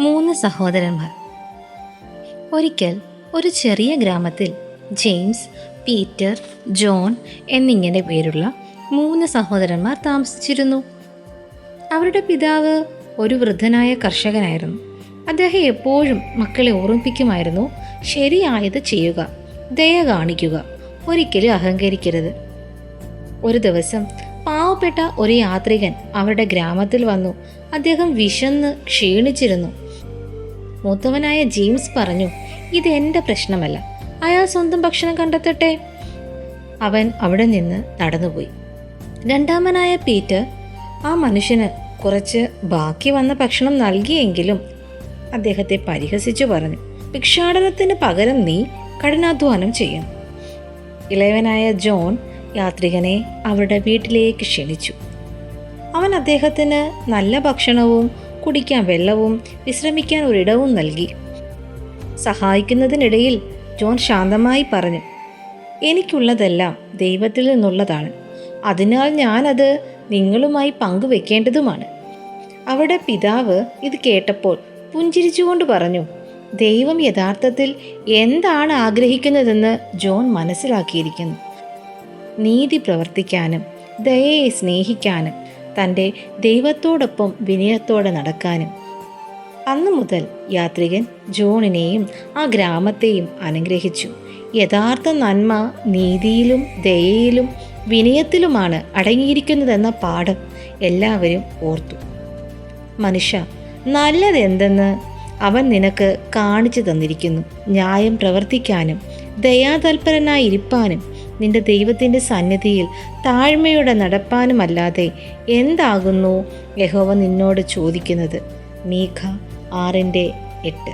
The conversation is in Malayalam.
3 സഹോദരന്മാർ. ഒരിക്കൽ ഒരു ചെറിയ ഗ്രാമത്തിൽ ജെയിംസ്, പീറ്റർ, ജോൺ എന്നിങ്ങനെ പേരുള്ള 3 സഹോദരന്മാർ താമസിച്ചിരുന്നു. അവരുടെ പിതാവ് ഒരു വൃദ്ധനായ കർഷകനായിരുന്നു. അദ്ദേഹം എപ്പോഴും മക്കളെ ഓർമ്മിപ്പിക്കുമായിരുന്നു, ശരിയായത് ചെയ്യുക, ദയ കാണിക്കുക, ഒരിക്കലും അഹങ്കരിക്കരുത്. ഒരു ദിവസം പാവപ്പെട്ട ഒരു യാത്രികൻ അവരുടെ ഗ്രാമത്തിൽ വന്നു. അദ്ദേഹം വിശന്ന് ക്ഷീണിച്ചിരുന്നു. മൂത്തവനായ ജെയിംസ് പറഞ്ഞു, ഇതെന്റെ പ്രശ്നമല്ല, അയാൾ സ്വന്തം ഭക്ഷണം കണ്ടെത്തട്ടെ. അവൻ അവിടെ നിന്ന് നടന്നുപോയി. രണ്ടാമനായ പീറ്റർ ആ മനുഷ്യന് കുറച്ച് ബാക്കി വന്ന ഭക്ഷണം നൽകിയെങ്കിലും അദ്ദേഹത്തെ പരിഹസിച്ചു പറഞ്ഞു, ഭിക്ഷാടനത്തിന് പകരം നീ കഠിനാധ്വാനം ചെയ്യണം. ഇളയവനായ ജോൺ യാത്രികനെ അവരുടെ വീട്ടിലേക്ക് ക്ഷണിച്ചു. അവൻ അദ്ദേഹത്തിന് നല്ല ഭക്ഷണവും കുടിക്കാൻ വെള്ളവും വിശ്രമിക്കാൻ ഒരിടവും നൽകി. സഹായിക്കുന്നതിനിടയിൽ ജോൺ ശാന്തമായി പറഞ്ഞു, എനിക്കുള്ളതെല്ലാം ദൈവത്തിൽ നിന്നുള്ളതാണ്, അതിനാൽ ഞാനത് നിങ്ങളുമായി പങ്കുവെക്കേണ്ടതുമാണ്. അവരുടെ പിതാവ് ഇത് കേട്ടപ്പോൾ പുഞ്ചിരിച്ചുകൊണ്ട് പറഞ്ഞു, ദൈവം യഥാർത്ഥത്തിൽ എന്താണ് ആഗ്രഹിക്കുന്നതെന്ന് ജോൺ മനസ്സിലാക്കിയിരിക്കുന്നു. നീതി പ്രവർത്തിക്കാനും ദയയെ സ്നേഹിക്കാനും തൻ്റെ ദൈവത്തോടൊപ്പം വിനയത്തോടെ നടക്കാനും. അന്നു മുതൽ യാത്രികൻ ജോണിനെയും ആ ഗ്രാമത്തെയും അനുഗ്രഹിച്ചു. യഥാർത്ഥ നന്മ നീതിയിലും ദയയിലും വിനയത്തിലുമാണ് അടങ്ങിയിരിക്കുന്നതെന്ന പാഠം എല്ലാവരും ഓർത്തു. മനുഷ്യ, നല്ലതെന്തെന്ന് അവൻ നിനക്ക് കാണിച്ചു തന്നിരിക്കുന്നു. ന്യായം പ്രവർത്തിക്കാനും ദയാതൽപരനായിരിക്കാനും നിന്റെ ദൈവത്തിൻ്റെ സന്നിധിയിൽ താഴ്മയോടെ നടപ്പാനുമല്ലാതെ എന്താകുന്നു യഹോവ നിന്നോട് ചോദിക്കുന്നത്? മീഖ 6:8.